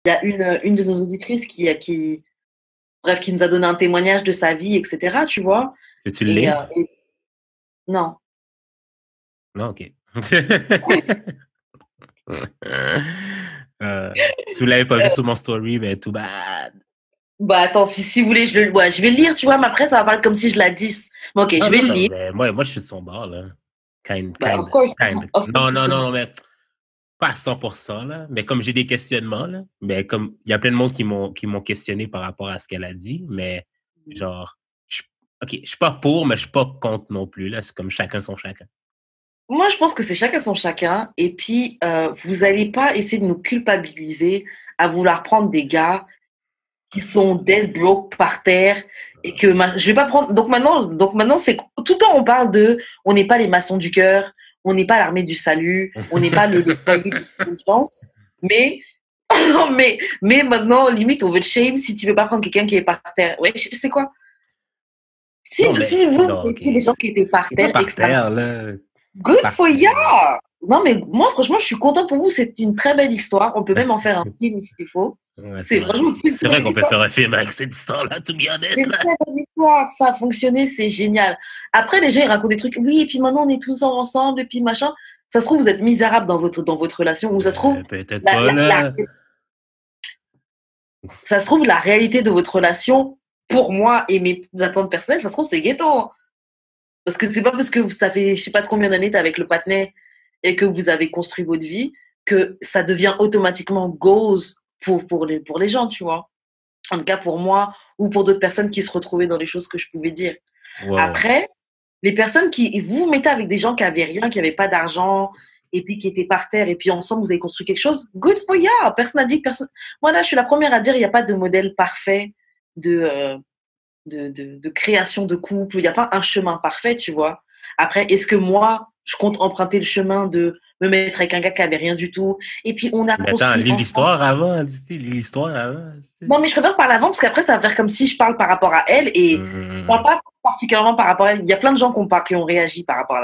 Il y a une de nos auditrices bref, qui nous a donné un témoignage de sa vie, etc., tu vois. Tu le Et, lis? non. Non, OK. Si vous l'avez pas vu sur mon story, ben too bad. Bah attends, si vous voulez, je vais le lire, tu vois, mais après, ça va paraître comme si je la 10. Mais ok, Non, je vais non, le non, lire. mais moi, je suis de son bord, là. Bah, of course, Kind. of course. Non, non, non, mais pas à 100%, là. Mais comme j'ai des questionnements, là, mais comme il y a plein de monde qui m'ont questionné par rapport à ce qu'elle a dit, mais genre, OK, je suis pas pour, mais je suis pas contre non plus, là. C'est comme chacun son chacun. Moi, je pense que c'est chacun son chacun. Et puis, vous allez pas essayer de nous culpabiliser à vouloir prendre des gars qui sont dead broke par terre et que je vais pas prendre. Donc maintenant, c'est tout le temps on parle de, on n'est pas les maçons du cœur, on n'est pas l'armée du salut, on n'est pas le foyer de conscience, mais mais maintenant limite on veut te shame si tu veux pas prendre quelqu'un qui est par terre. Ouais, c'est quoi? Non, mais, Si vous non, OK. mettez les gens qui étaient par C'est pas terre et que par ça, terre, là. good Par for ya! terre. Non, mais moi, franchement, je suis contente pour vous. C'est une très belle histoire. On peut même en faire un film s'il faut. Ouais, c'est C'est vrai. vraiment une C'est très vrai belle qu'on peut histoire. faire un film avec cette histoire-là, to be C'est honest, une là. très belle histoire. Ça a fonctionné, c'est génial. Après, les gens, ils racontent des trucs. Oui, et puis maintenant, on est tous ensemble, et puis machin. Ça se trouve, vous êtes misérable dans votre relation, ou ça se trouve, Peut-être la, pas, la- la- là. ça se trouve, la réalité de votre relation, pour moi et mes attentes personnelles, ça se trouve, c'est ghetto. Parce que c'est pas parce que ça fait je sais pas de combien d'années t'es avec le partenaire et que vous avez construit votre vie que ça devient automatiquement goals pour les gens, tu vois. En tout cas pour moi ou pour d'autres personnes qui se retrouvaient dans les choses que je pouvais dire. Ouais, ouais. Après, les personnes qui vous vous mettez avec des gens qui avaient rien, qui avaient pas d'argent et puis qui étaient par terre et puis ensemble vous avez construit quelque chose, good for ya. Personne n'a dit que personne. Moi là, je suis la première à dire il n'y a pas de modèle parfait de de création de couple. Il n'y a pas un chemin parfait, tu vois. Après, est-ce que moi, je compte emprunter le chemin de me mettre avec un gars qui avait rien du tout et puis on a Mais attends, construit lis ensemble. l'histoire avant, lis l'histoire avant. Non, mais je préfère parler avant parce qu'après, ça va faire comme si je parle par rapport à elle et je parle Hum. pas particulièrement par rapport à elle. Il y a plein de gens qui ont réagi par rapport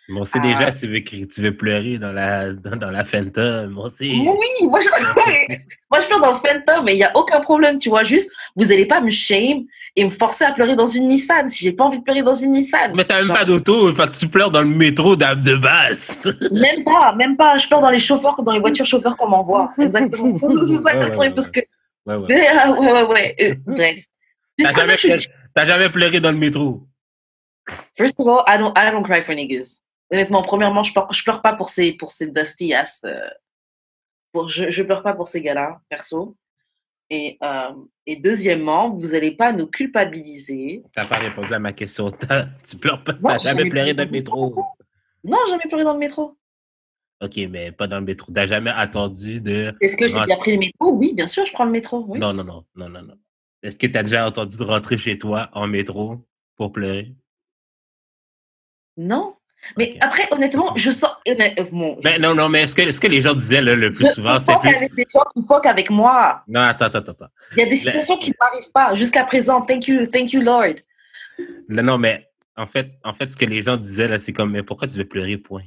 Bon, c'est à... déjà, tu veux pleurer dans la Fanta. Bon, c'est. Oui, moi je pleure dans le Fanta, mais il n'y a aucun problème, tu vois. Juste, vous n'allez pas me shame et me forcer à pleurer dans une Nissan si j'ai pas envie de pleurer dans une Nissan. Mais t'as même pas Genre, d'auto, fait que tu pleures dans le métro de base. même pas. Je pleure dans les chauffeurs, dans les voitures chauffeurs qu'on m'envoie. Exactement. C'est ça Ouais, le ouais, truc, ouais, parce ouais. que. Ouais, ouais. Ouais. Bref. T'as Comment jamais tu pleuré, dis? t'as jamais pleuré dans le métro. First of all, I don't cry for niggas. Honnêtement, premièrement, je pleure pas pour ces dusty ass. Je pleure pas pour ces gars-là, perso. Et, euh, et deuxièmement, vous n'allez pas nous culpabiliser. T'as pas répondu à ma question. Tu pleures pas, Non, t'as j'ai jamais jamais pleuré pleuré dans dans le le métro. métro. Non, jamais pleuré dans le métro. OK, mais pas dans le métro. T'as jamais attendu de Est-ce que j'ai rentrer. déjà pris le métro? Oui, bien sûr, je prends le métro. Oui. Non, non, non, non, non, non. Est-ce que t'as déjà entendu de rentrer chez toi en métro pour pleurer? Non. Mais OK. après, honnêtement, OK. je sens. Bon, Mais non, non, mais ce que les gens disaient là, le plus je souvent, c'est fuck plus. avec des gens qui fuck avec moi. Non, attends. Il y a des Le- situations qui ne m'arrivent pas jusqu'à présent. Thank you, Lord. non, mais ce que les gens disaient là, c'est comme, mais pourquoi tu veux pleurer, point?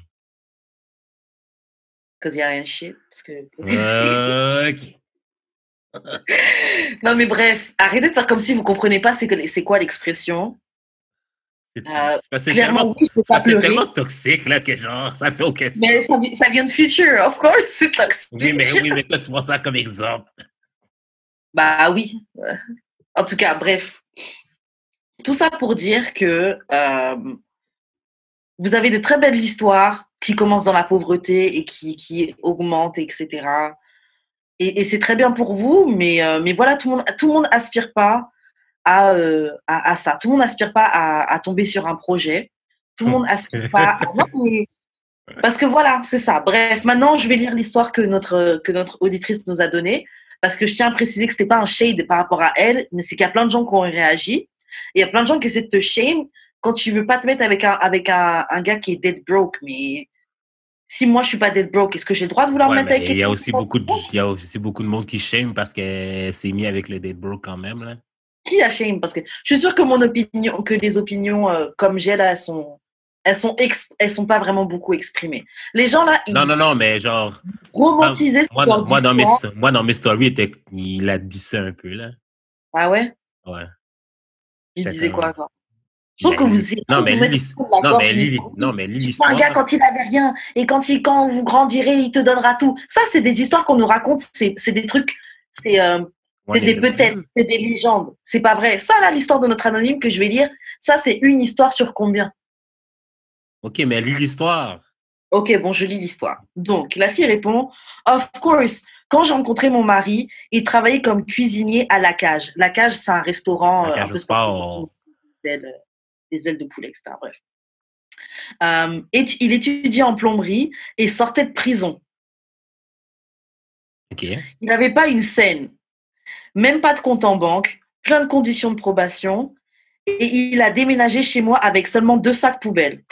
Because il y a un shit. Parce que... OK. Non, mais bref, arrêtez de faire comme si vous ne comprenez pas c'est quoi l'expression. C'est parce que Clairement, oui, je ne peux pas c'est tellement pleurer. toxique là que genre, ça fait aucun Mais sens. ça vient de Future, of course, c'est Oui, toxique. mais toi, tu vois ça comme exemple. Bah oui. En tout cas, bref. Tout ça pour dire que vous avez de très belles histoires qui commencent dans la pauvreté et qui augmentent, etc. Et c'est très bien pour vous, mais voilà, tout le monde aspire pas à ça. Tout le monde aspire pas à tomber sur un projet. Tout le monde aspire pas à... Non, mais parce que voilà, c'est ça. Bref, maintenant, je vais lire l'histoire que notre auditrice nous a donnée, parce que je tiens à préciser que c'était pas un shade par rapport à elle, mais c'est qu'il y a plein de gens qui ont réagi. Et il y a plein de gens qui essaient de te shame quand tu veux pas te mettre avec un gars qui est dead broke. Mais si moi, je suis pas dead broke, est-ce que j'ai le droit de vouloir me Ouais, mettre avec mais quelqu'un qui est pas dead broke? il y a aussi beaucoup de monde qui shame parce qu'elle s'est mis avec le date bro quand même, là. Qui a shame? Parce que je suis sûre que que les opinions comme j'ai là, elles sont elles sont pas vraiment beaucoup exprimées. Les gens là, Non, ils non, non, mais genre, romantisaient ce moi, genre d'histoire. moi, dans mes stories, il a dit ça un peu, là. Ah ouais? Ouais. Ils J'étais disaient quoi, comme, genre? Je trouve ben, que vous essayez trop de vous mettre au fond de la gorge une histoire. non, mais lis Tu vois un gars l'histoire. quand il avait rien et quand vous grandirez, il te donnera tout. Ça, c'est des histoires qu'on nous raconte. C'est des trucs. C'est One c'est in des the peut-être, million. c'est des légendes. C'est pas vrai. Ça, là, l'histoire de notre anonyme que je vais lire, ça, c'est une histoire sur combien? OK, mais lis l'histoire. Ok, bon, je lis l'histoire. Donc, la fille répond, Of course, quand j'ai rencontré mon mari, il travaillait comme cuisinier à La Cage. La Cage, c'est un restaurant La un cage au peu sportif, sport. des ailes de poulet, etc. Bref. Il étudiait en plomberie et sortait de prison. OK. Il n'avait pas une scène, même pas de compte en banque, plein de conditions de probation, et il a déménagé chez moi avec seulement 2 sacs poubelles.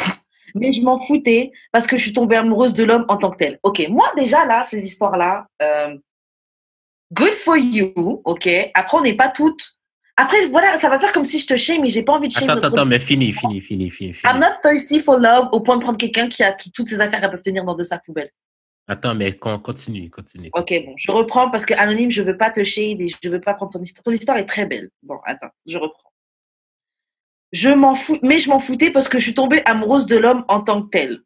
Mais je m'en foutais parce que je suis tombée amoureuse de l'homme en tant que tel. Ok, moi déjà là, ces histoires-là, good for you, ok. Après, on n'est pas toutes. Après, voilà, ça va faire comme si je te shame, mais j'ai pas envie de shame notre. Attends, mais fini. I'm not thirsty for love au point de prendre quelqu'un qui toutes ses affaires elles peuvent tenir dans 2 sacs poubelles. Attends, mais continue. Ok, bon, je reprends parce que anonyme, je veux pas te shade et je veux pas prendre ton histoire. Ton histoire est très belle. Bon, attends, je reprends. Mais je m'en foutais parce que je suis tombée amoureuse de l'homme en tant que tel.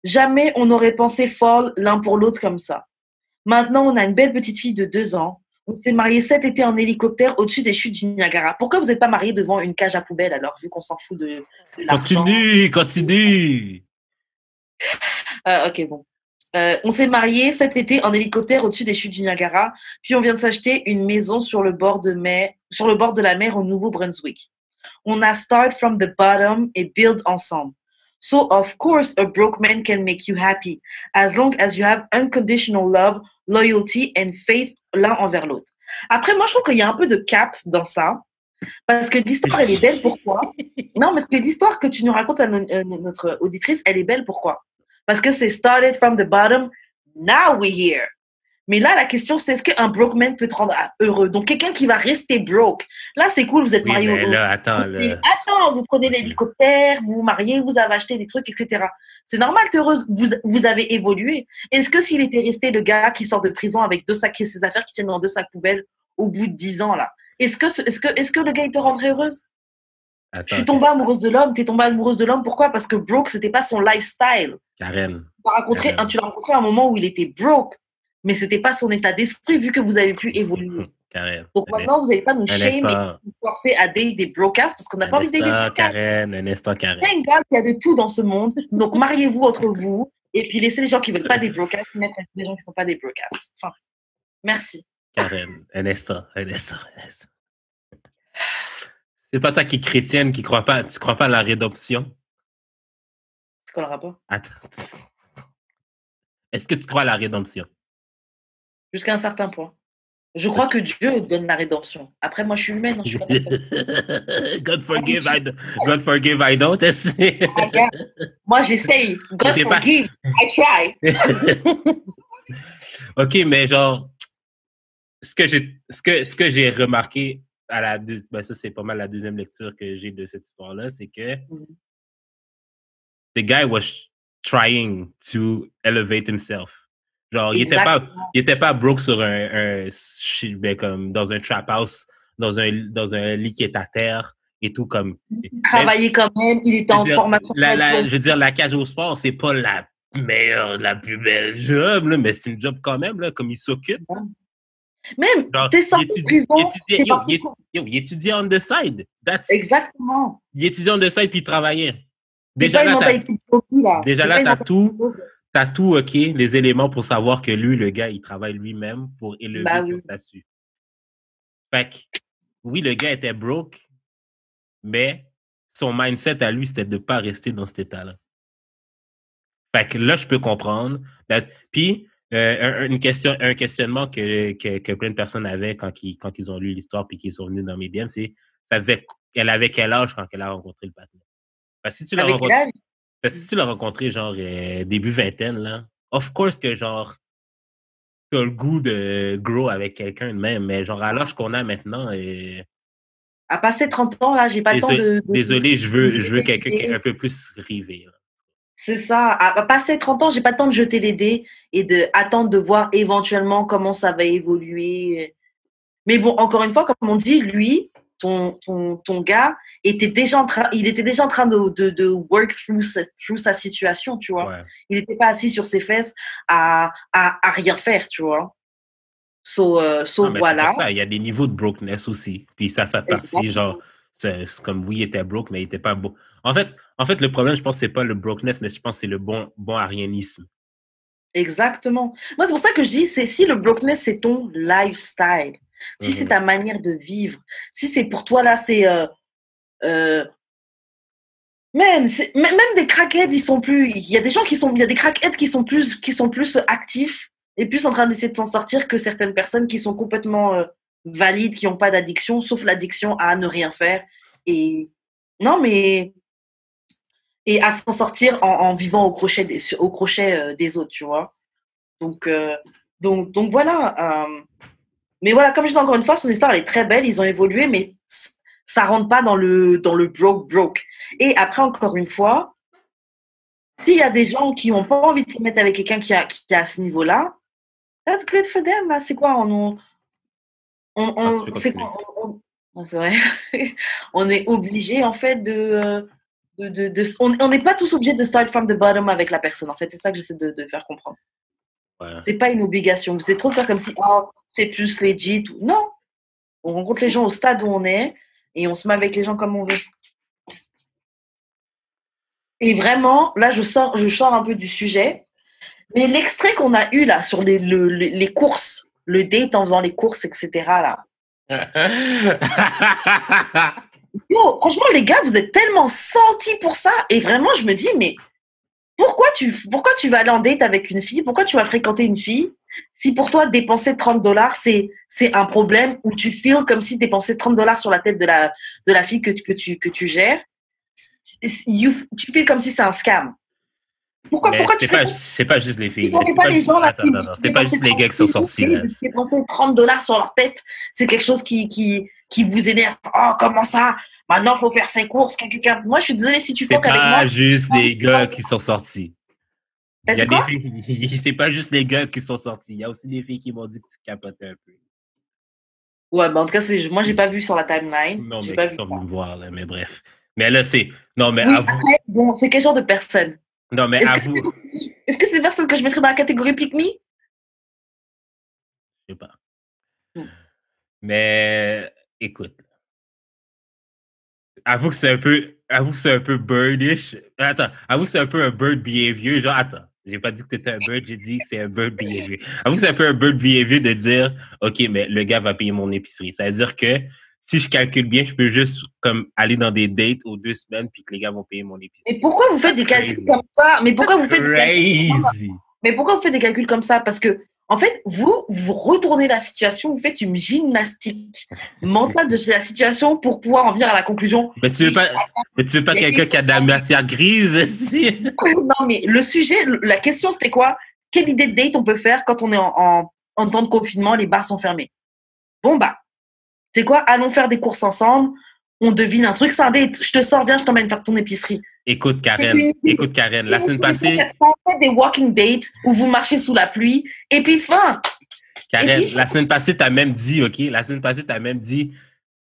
Jamais on n'aurait pensé fall l'un pour l'autre comme ça. Maintenant, on a une belle petite fille de 2 ans. On s'est mariés cet été en hélicoptère au-dessus des chutes du Niagara. Pourquoi vous n'êtes pas mariés devant une cage à poubelle alors, vu qu'on s'en fout de l'argent? Continue. Ok, bon. On s'est mariés cet été en hélicoptère au-dessus des chutes du Niagara, puis on vient de s'acheter une maison sur le bord de la mer au Nouveau-Brunswick. On a start from the bottom et build ensemble. So of course a broke man can make you happy, as long as you have unconditional love, loyalty and faith l'un envers l'autre. Après, moi je trouve qu'il y a un peu de cap dans ça, parce que l'histoire elle est belle pourquoi? Non, parce que l'histoire que tu nous racontes à notre auditrice, elle est belle pourquoi? Parce que c'est started from the bottom, now we're here. Mais là, la question, c'est est-ce qu'un broke man peut te rendre heureux? Donc, quelqu'un qui va rester broke. Là, c'est cool, vous êtes Oui, mariés mais là, attends, là. Attends, vous prenez OK. l'hélicoptère, vous vous mariez, vous avez acheté des trucs, etc. C'est normal, t'es heureuse. Vous avez évolué. Est-ce que s'il était resté le gars qui sort de prison avec 2 sacs et ses affaires qui tiennent dans 2 sacs poubelles au bout de 10 ans, là, est-ce que le gars, il te rendrait heureuse? Je Attends, suis tombée amoureuse de l'homme. T'es tombée amoureuse de l'homme. Pourquoi? Parce que broke, c'était pas son lifestyle. Karen. Tu l'as rencontré à un moment où il était broke, mais c'était pas son état d'esprit vu que vous avez pu évoluer. Karen. Donc maintenant, vous n'allez pas nous Un shame et instant. nous forcer à date des brocasses parce qu'on n'a pas envie de date des brocasses. Un instant, Karen. Thank God qu'il y a de tout dans ce monde. Donc mariez-vous entre vous et puis laissez les gens qui veulent pas des brocasses mettre les gens qui sont pas des brocasses. Enfin, merci. Karen, un instant. C'est pas toi qui es chrétienne, tu crois pas à la rédemption? C'est quoi le rapport? Attends. Est-ce que tu crois à la rédemption? Jusqu'à un certain point. Je crois que Dieu donne la rédemption. Après, moi, je suis humaine, je suis pas God forgive, I don't. Moi, j'essaye. God forgive. I try. OK, mais genre, ce que j'ai remarqué ça c'est pas mal la deuxième lecture que j'ai de cette histoire-là, c'est que the guy was trying to elevate himself. Genre, il était pas broke sur comme dans un trap house, dans un lit qui est à terre et tout comme. Il travaillait quand même, il était en formation. Je veux dire, la cage au sport, c'est pas la meilleure, la plus belle job, là, mais c'est une job quand même, là, comme il s'occupe. Même, t'es sorti de prison. Il étudiait on the side. Exactement. Il étudiait on the side puis il travaillait. Déjà là, t'as tout, OK, les éléments pour savoir que lui, le gars, il travaille lui-même pour élever son statut. Fait que, oui, le gars était broke, mais son mindset à lui, c'était de ne pas rester dans cet état-là. Fait que là, je peux comprendre. Puis, un questionnement que plein de personnes avaient quand ils ont lu l'histoire puis qu'ils sont venus dans mes DM, c'est elle avait quel âge quand elle a rencontré le partenaire? Parce que si tu l'as rencontré, genre, début vingtaine, là, of course que, genre, t'as le goût de grow avec quelqu'un de même, mais genre, à l'âge qu'on a maintenant, À passer 30 ans, là, j'ai pas le temps Désolé, je de veux jeter quelqu'un les qui est un dés. peu plus rivé. Là. C'est ça. À passer 30 ans, j'ai pas le temps de jeter les dés et de attendre de voir éventuellement comment ça va évoluer. Mais bon, encore une fois, comme on dit, lui, ton gars, il était déjà en train de work through sa situation, tu vois. Ouais. Il n'était pas assis sur ses fesses à rien faire, tu vois. Ah, So mais c'est pour voilà. ça, il y a des niveaux de brokenness aussi. Puis ça fait partie, genre, Exactement. c'est comme oui, il était broke, mais il était pas beau. En fait, le problème, je pense, c'est pas le brokenness, mais je pense que c'est le bon arianisme. Exactement. Moi, c'est pour ça que je dis, c'est si le brokenness, c'est ton lifestyle, si c'est Mhm. ta manière de vivre, si c'est pour toi, là, c'est euh, man, même des crackheads, ils sont plus. Il y a des gens il y a des crackheads qui sont plus actifs et plus en train d'essayer de s'en sortir que certaines personnes qui sont complètement valides, qui n'ont pas d'addiction, sauf l'addiction à ne rien faire. Et non, mais et à s'en sortir en vivant au crochet des autres, tu vois. Donc, euh, donc voilà. Mais voilà, comme je dis encore une fois, son histoire elle est très belle. Ils ont évolué, mais ça rentre pas dans le broke. Et après encore une fois. S'il y a des gens qui n'ont pas envie de se mettre avec quelqu'un qui est à ce niveau-là, that's good for them. Là. C'est quoi Ah, tu peux continuer. Ah, c'est vrai. On est obligé, en fait, on n'est pas tous obligés de start from the bottom avec la personne. En fait, c'est ça que j'essaie de faire comprendre. Ouais. C'est pas une obligation. C'est trop de faire comme si, oh, c'est plus legit. Non. On rencontre les gens au stade où on est et on se met avec les gens comme on veut. Et vraiment, là, je sors un peu du sujet. Mais l'extrait qu'on a eu là sur les courses, le date en faisant les courses, etc. là. Yo, franchement, les gars, vous êtes tellement sentis pour ça. Et vraiment, je me dis, mais pourquoi tu vas aller en date avec une fille? Pourquoi tu vas fréquenter une fille? Si pour toi, dépenser 30 dollars, c'est un problème, ou tu feels comme si dépenser 30 dollars sur la tête de la fille que tu gères, tu feels comme si c'est un scam. Mais Pourquoi tu fais c'est pas juste les filles. Là. Défendez C'est pas pas les juste, gens là attends, qui non, non, c'est pas dépensent juste les 30 gars qui sont 000 sortis, là. de dépenser 30 dollars sur leur tête. C'est quelque chose qui vous énerve. Oh, comment ça? Maintenant, il faut faire ses courses. Moi, je suis désolée si tu C'est fuck avec moi. pas juste les gars qui sont sortis. T'as Il y a dit des quoi? filles, c'est pas juste les gars qui sont sortis. Il y a aussi des filles qui m'ont dit que tu capotais un peu. Ouais, bah en tout cas, moi, j'ai pas vu sur la timeline. Non, J'ai mais pas qui vu sont ça. venus me voir, là, mais bref. Mais là, c'est. Non, mais Oui, avoue. après, bon, c'est quel genre de personne? Non, mais Est-ce que avoue. est-ce que c'est des personnes que je mettrais dans la catégorie pick me? Je sais pas. Hmm. Mais écoute, avoue que c'est un peu. Avoue que c'est un peu birdish. Attends, avoue que c'est un peu un bird behavior. Genre, attends. J'ai pas dit que t'étais un bird, j'ai dit que c'est un bird behavior. Avoue que c'est un peu un bird behavior de dire, OK, mais le gars va payer mon épicerie. Ça veut dire que si je calcule bien, je peux juste comme aller dans des dates aux 2 semaines puis que les gars vont payer mon Et épicerie. pourquoi vous faites That's des calculs crazy. comme ça? Mais That's pourquoi vous faites des calculs? crazy. Mais pourquoi vous faites des calculs comme ça? Parce que, en fait, vous retournez la situation, vous faites une gymnastique mentale de la situation pour pouvoir en venir à la conclusion. Mais tu veux pas, mais tu veux pas quelqu'un qui a de la matière grise, si? Non, mais le sujet, la question, c'était quoi? Quelle idée de date on peut faire quand on est en temps de confinement, les bars sont fermés? Bon, bah, c'est quoi? Allons faire des courses ensemble. On devine un truc, c'est un date. Je te sors, viens, je t'emmène faire ton épicerie. C'est une idée. Écoute, Karen, Et la vous semaine pouvez passée, faire des walking dates où vous marchez sous la pluie. Et puis, fin. Et puis, Karen, fin. la semaine passée, t'as même dit, OK, la semaine passée, t'as même dit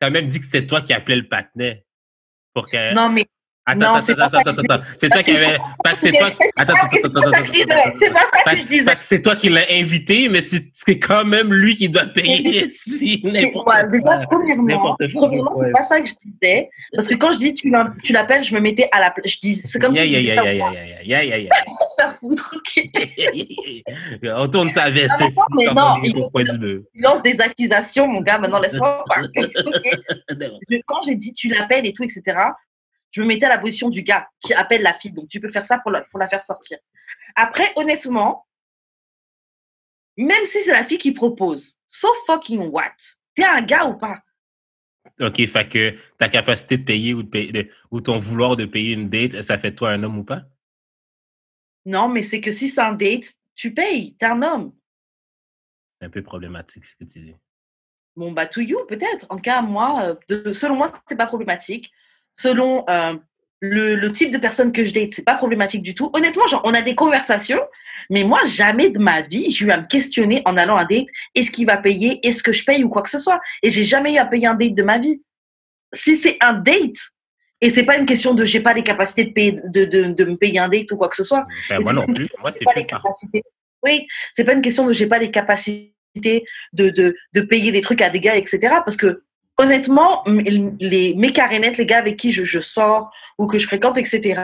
que c'est toi qui appelais le patinet pour que, Non, mais attends, non, attends, c'est attends, pas attends, ça que attends, je disais. attends. C'est toi Parce qui que je avais, comprends fait pas que ce c'est que toi, c'est attends, attends, attends, pas attends, ça que je disais. C'est pas ça que je disais. fait que c'est toi qui l'as invité, mais c'est quand même lui qui doit payer si n'importe Ouais, déjà, quoi. N'importe fucking premièrement, quoi. c'est pas ça que je disais. Parce que quand je dis tu l'appelles, je me mettais à la place. C'est comme Yeah, si je yeah, disais yeah, ça yeah, pour yeah, yeah, yeah, yeah, yeah, yeah. faire foutre. Ok. On tourne sa Non, veste, mais non, mais comme on non, est au coin du mur. il lance des accusations, mon gars. Maintenant, laisse-moi parler. Ok. Quand j'ai dit tu l'appelles et tout, etc., je me mettais à la position du gars qui appelle la fille. Donc, tu peux faire ça pour la faire sortir. Après, honnêtement, même si c'est la fille qui propose, so fucking what? T'es un gars ou pas? OK, fait que ta capacité de payer ou ton vouloir de payer une date, ça fait de toi un homme ou pas? Non, mais c'est que si c'est un date, tu payes. T'es un homme. C'est un peu problématique ce que tu dis. Bon, bah, to you, peut-être. En tout cas, moi, selon moi, c'est pas problématique. Selon le type de personne que je date, c'est pas problématique du tout. Honnêtement, genre, on a des conversations, mais moi, jamais de ma vie, j'ai eu à me questionner en allant à un date, est-ce qu'il va payer, est-ce que je paye ou quoi que ce soit. Et j'ai jamais eu à payer un date de ma vie. Si c'est un date, et c'est pas une question de j'ai pas les capacités de, payer, de me payer un date ou quoi que ce soit. Ben, Et moi c'est pas non une plus. question Moi, de j'ai c'est pas les plus par. capacités. Oui, c'est pas une question de j'ai pas les capacités de payer des trucs à des gars, etc. Parce que honnêtement, mes carénettes, les gars avec qui je sors ou que je fréquente, etc.,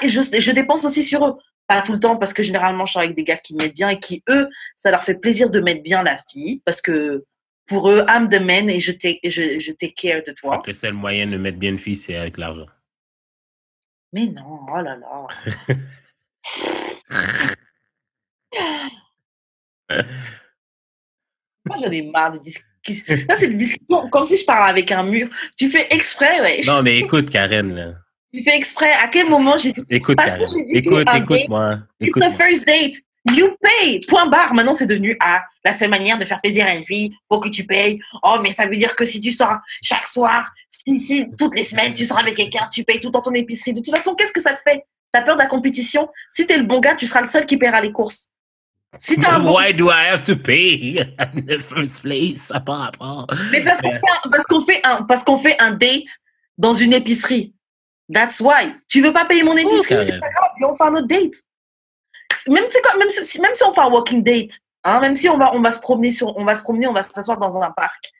je dépense aussi sur eux. Pas tout le temps, parce que généralement, je sors avec des gars qui m'aident bien et qui, eux, ça leur fait plaisir de mettre bien la fille, parce que pour eux, I'm the man et je take care de Fait toi. que le seul moyen de mettre bien une fille, c'est avec l'argent. Mais non, oh là là. Moi, j'en ai marre des discussions. Ça, c'est des discussions comme si je parlais avec un mur. Tu fais exprès, ouais. Non, mais écoute, Karen, là. Tu fais exprès. À quel moment j'ai dit. Écoute, Parce que Karen. j'ai dit Écoute, qu'un date, écoute-moi. it's the Écoute-moi. first date. You pay. Point barre. Maintenant, c'est devenu la seule manière de faire plaisir à une fille. Faut que tu payes. Oh, mais ça veut dire que si tu sors chaque soir, si toutes les semaines tu sors avec quelqu'un, tu payes tout dans ton épicerie. De toute façon, qu'est-ce que ça te fait? T'as peur de la compétition? Si t'es le bon gars, tu seras le seul qui paiera les courses. Si t'as un bon... Why do I have to pay in the first place? Ça part à part. Mais parce qu'on fait un date dans une épicerie. That's why. Tu veux pas payer mon épicerie, c'est pas grave, viens, on fait un autre date. Même si on fait un walking date, hein, même si on va se promener, on va s'asseoir dans un parc.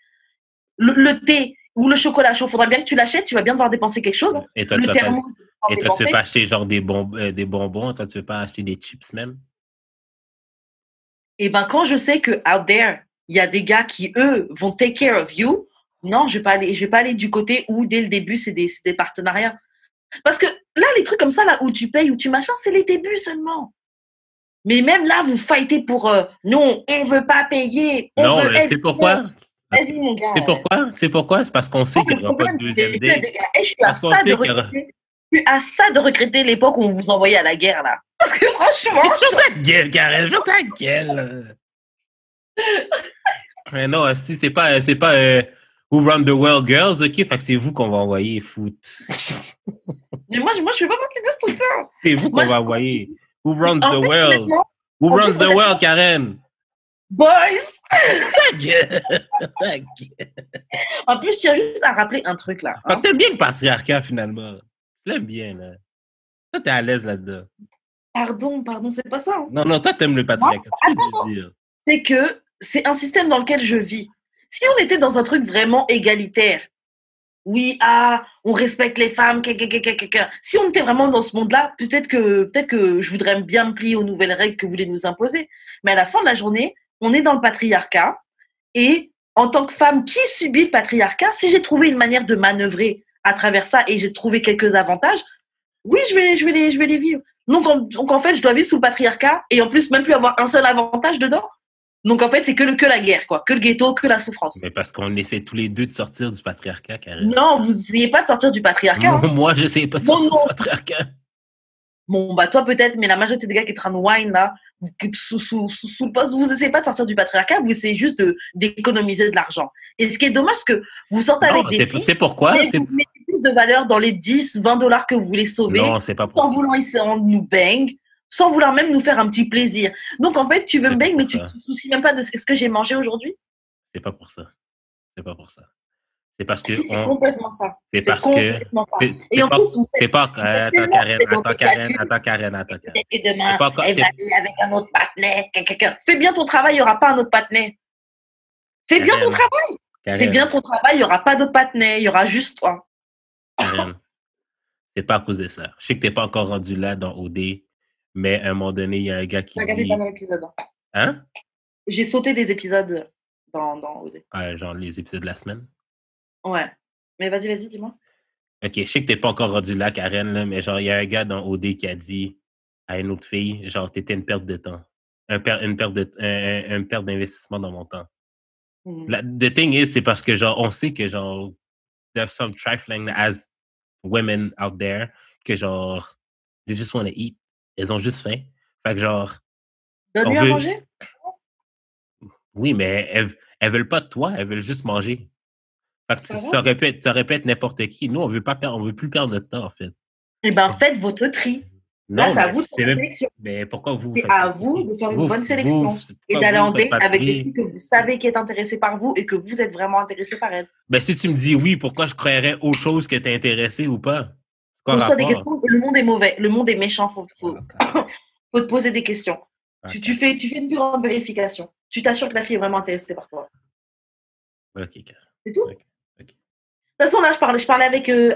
Le thé ou le chocolat chaud, faudra bien que tu l'achètes, tu vas bien devoir dépenser quelque chose. Hein. Et toi, Le thermos, tu veux pas acheter genre des bonbons? Toi, tu veux pas acheter des chips même? Et ben, quand je sais que out there, il y a des gars qui, eux, vont take care of you, non, je vais pas aller du côté où, dès le début, c'est des partenariats. Parce que là, les trucs comme ça, là, où tu payes, où tu machin, c'est les débuts seulement. Mais même là, vous fightez pour non, on veut pas payer. On Non, veut c'est pourquoi? Vas-y, mon gars. C'est pourquoi? C'est parce qu'on sait qu'il n'y aura pas de deuxième date. Je suis à ça de regretter. Je suis à ça de regretter l'époque où on vous envoyait à la guerre, là. Parce que franchement. Je ta gueule, Karen, je ta gueule. Mais non, si c'est pas Who Run the World Girls, ok? Fait que c'est vous qu'on va envoyer foot. Mais moi, je fais pas partie de ce truc-là. C'est vous qu'on va envoyer. Who Runs the World? Who Runs the World, Karen? Boys! Ta gueule! En plus, je tiens juste à rappeler un truc, là. Hein? T'aimes bien le patriarcat, finalement. Tu l'aimes bien, là. Toi, t'es à l'aise là-dedans. Pardon, c'est pas ça. Hein. Non, toi, t'aimes le patriarcat. Attends, c'est que c'est un système dans lequel je vis. Si on était dans un truc vraiment égalitaire, oui, on respecte les femmes, si on était vraiment dans ce monde-là, peut-être que je voudrais bien me plier aux nouvelles règles que vous voulez nous imposer. Mais à la fin de la journée, on est dans le patriarcat. Et en tant que femme qui subit le patriarcat, si j'ai trouvé une manière de manœuvrer à travers ça et j'ai trouvé quelques avantages, oui, je vais les vivre. Donc en fait, je dois vivre sous le patriarcat et en plus même plus avoir un seul avantage dedans. Donc en fait, c'est que la guerre, quoi. Que le ghetto, que la souffrance. Mais parce qu'on essaie tous les deux de sortir du patriarcat, Karen. Non, vous n'essayez pas de sortir du patriarcat. Non, moi, je n'essaie pas de sortir du patriarcat. Bon, bah toi peut-être, mais la majorité des gars qui traînent wine, là, sous le poste, vous n'essayez pas de sortir du patriarcat, vous essayez juste d'économiser de l'argent. Et ce qui est dommage, c'est que vous sortez avec des filles, c'est pourquoi? mais vous mettez plus de valeur dans les 10, 20 dollars que vous voulez sauver, non, c'est pas pour sans vouloir essayer de nous bang, sans vouloir même nous faire un petit plaisir. Donc en fait, tu veux me bang, mais tu ne te soucies même pas de ce que j'ai mangé aujourd'hui. C'est pas pour ça. C'est pas pour ça. C'est parce que. C'est complètement ça. C'est parce que. Et en plus, c'est pas. Attends, Karen. Peut-être que demain, elle va aller avec un autre partenaire. Fais bien ton travail, il n'y aura pas un autre partenaire. Fais bien ton travail. Fais bien ton travail, il n'y aura pas d'autre partenaire, il y aura juste toi. Karen, c'est pas à cause de ça. Je sais que tu n'es pas encore rendu là dans OD, mais à un moment donné, il y a un gars qui dit. Hein? J'ai sauté des épisodes dans OD. Genre les épisodes de la semaine. Ouais. Mais vas-y, dis-moi. OK, je sais que t'es pas encore rendu là, Karen, là, mais genre, il y a un gars dans OD qui a dit à une autre fille, genre, t'étais une perte de temps. Une perte d'investissement dans mon temps. The thing is, c'est parce que, genre, on sait que, genre, there's some trifling as women out there que, genre, they just want to eat. Elles ont juste faim. Fait que, genre... Donne-lui à manger? Oui, mais elles veulent pas de toi, elles veulent juste manger. Fait que C'est pas grave. ça aurait pu être n'importe qui. Nous, on veut plus perdre notre temps, en fait. Eh bien, faites votre tri. Là, Non, c'est à mais vous de faire c'est une même. sélection. Mais pourquoi vous C'est faites à pas de vous tri? de faire une bonne sélection et Pourquoi d'aller vous en faites date pas de avec des tri? filles que vous savez qui est intéressée par vous et que vous êtes vraiment intéressé par elles. Ben, si tu me dis oui, pourquoi je croirais autre chose que t'es intéressé ou pas? C'est quoi le Pose-toi des rapport? questions. Le monde est mauvais. Le monde est méchant. Ok. Faut te poser des questions. Ok. Tu fais une plus grande vérification. Tu t'assures que la fille est vraiment intéressée par toi. Ok. C'est tout. Ok. De toute façon, là, je parlais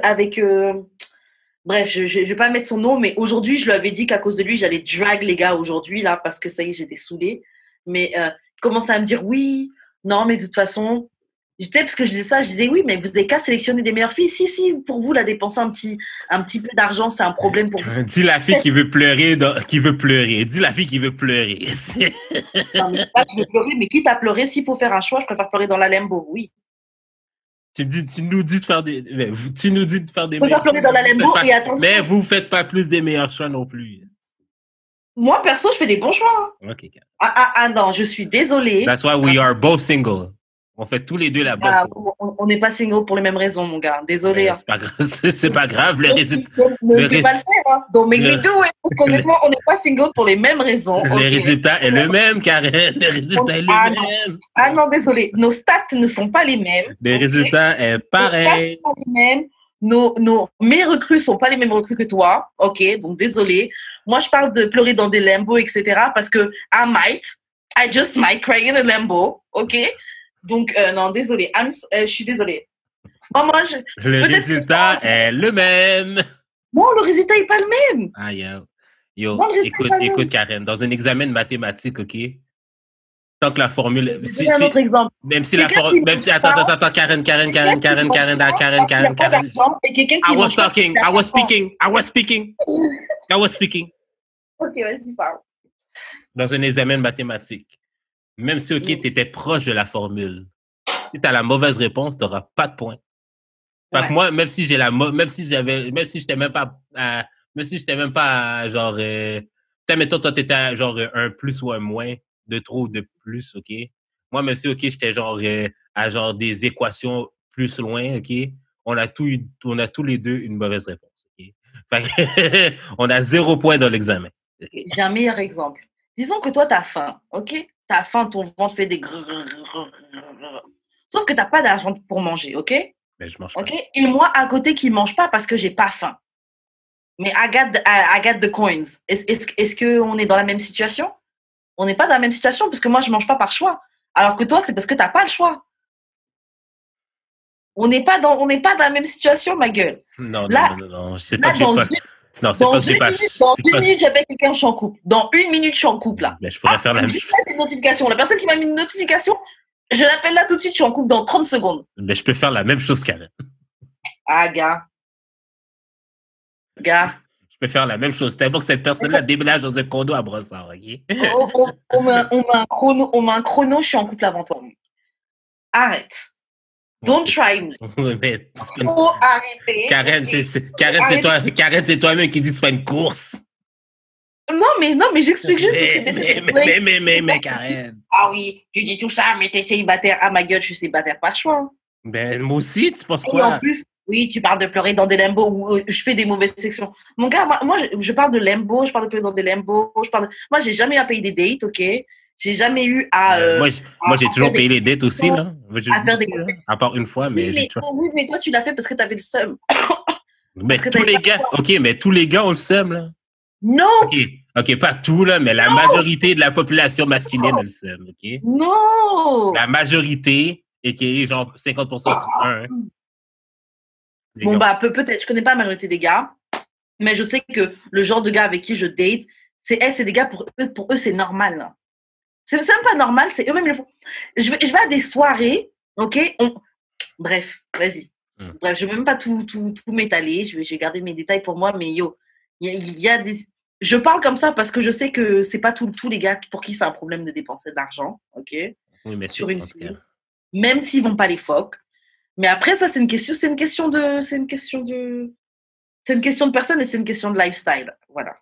avec bref, je vais pas mettre son nom, mais aujourd'hui, je lui avais dit qu'à cause de lui, j'allais drag les gars aujourd'hui, là, parce que ça y est, j'étais saoulée. Mais il commençait à me dire oui, non, mais de toute façon, j'étais parce que je disais ça, je disais oui, mais vous avez qu'à sélectionner des meilleures filles. Si, pour vous, la dépenser un petit peu d'argent, c'est un problème pour vous. Dis la fille qui veut pleurer, qui veut pleurer. Dis la fille qui veut pleurer. Non, mais c'est pas que je veux pleurer, mais quitte à pleurer, s'il faut faire un choix, je préfère pleurer dans la Lambo, oui. Tu nous dis de faire des. Tu nous dis de faire des Je préfère meilleurs pleurer choix. dans la Lambo et attention. Mais vous faites pas plus des meilleurs choix non plus. Moi, perso, je fais des bons choix. Ok. Ah non, je suis désolée. That's why we are both single. On fait tous les deux la bonne chose. On n'est pas single pour les mêmes raisons, mon gars. Désolé. C'est pas grave. C'est pas grave. Le résultat. Ne fais pas le faire. Hein. Don't make me do it. Parce qu'honnêtement, on n'est pas single pour les mêmes raisons. Le résultat est le même, Karen. Le résultat est le même. Ah non, désolé. Nos stats ne sont pas les mêmes. Le résultat est pareil. Nos stats sont pas les mêmes. Mes recrues sont pas les mêmes recrues que toi. Ok, donc désolé. Moi, je parle de pleurer dans des Lambo, etc. Parce que I just might cry in a Lambo. Ok. Donc, non, désolé. Je suis désolée. Moi, le résultat est le même. Non, le résultat n'est pas le même. Ah, yo, écoute, Karen, dans un examen de mathématiques, OK? Tant que la formule... un autre exemple. Même si la formule... Même si... Attends, Karen. I was speaking. OK, vas-y, parle. Dans un examen de mathématiques. Même si, OK, tu étais proche de la formule, si tu as la mauvaise réponse, tu n'auras pas de point. Fait que moi, même si j'étais même pas, genre, tu sais, mettons, toi, t'étais genre un plus ou un moins, de trop ou de plus, OK? Moi, même si, OK, j'étais genre à genre des équations plus loin, OK? On a tous les deux une mauvaise réponse, OK? Fait que on a 0 point dans l'examen. Okay? J'ai un meilleur exemple. Disons que toi, tu as faim, OK? Tu as faim, ton ventre fait des sauf que tu n'as pas d'argent pour manger, OK? Mais je mange pas. OK? Et moi, à côté, qui ne mange pas parce que j'ai pas faim. Mais I got the coins. Est-ce qu'on est dans la même situation? On n'est pas dans la même situation parce que moi, je ne mange pas par choix. Alors que toi, c'est parce que tu n'as pas le choix. On n'est pas dans la même situation, ma gueule. Non. C'est pas que j'ai pas... Non, c'est pas que j'ai pas... Dans une minute, j'appelle quelqu'un, je suis en couple. Dans une minute, je suis en couple, là. Mais je pourrais faire la même chose. Une notification. La personne qui m'a mis une notification, je l'appelle là tout de suite, je suis en couple dans 30 secondes. Mais je peux faire la même chose, Karen. Ah, gars. Je peux faire la même chose. C'est bon que cette personne-là déménage dans un condo à Brossard, OK? On met un chrono, je suis en couple avant toi. Arrête. Don't try me. Faut arrêter. Karen, c'est toi-même qui dis que tu fais une course. Non, mais j'explique juste parce que mais Karen. Ah oui, tu dis tout ça, mais t'es célibataire. Ah, ma gueule, je suis célibataire, pas de choix. Ben, moi aussi, tu penses quoi? Et en plus, oui, tu parles de pleurer dans des Lambo où je fais des mauvaises sections. Mon gars, moi je parle de Lambo, je parle de pleurer dans des Lambo, moi, j'ai jamais eu à payer des dates, OK? J'ai jamais eu à... moi, j'ai toujours payé les dates aussi, là. À faire des à part une fois, mais j'ai toujours... Oui, mais toi, tu l'as fait parce que t'avais le seum. Mais tous les gars, OK, mais tous les gars ont le seum, là. Non! OK, pas tout, là, mais la majorité de la population masculine a le seum, OK? Non! La majorité, et qui est genre 50% plus 1. Bon, bah, peut-être. Je connais pas la majorité des gars, mais je sais que le genre de gars avec qui je date, c'est des gars, pour eux, c'est normal. Là. C'est même pas normal, c'est eux-mêmes le font. Je vais à des soirées, OK? Bref, vas-y. Bref, je vais même pas tout m'étaler. Je vais garder mes détails pour moi, mais yo, il y a des... Je parle comme ça parce que je sais que c'est pas tous les gars pour qui c'est un problème de dépenser de l'argent, OK? Oui, mais sur une fille, même s'ils vont pas les phoques. Mais après, ça, c'est une question de personne et c'est une question de lifestyle. Voilà.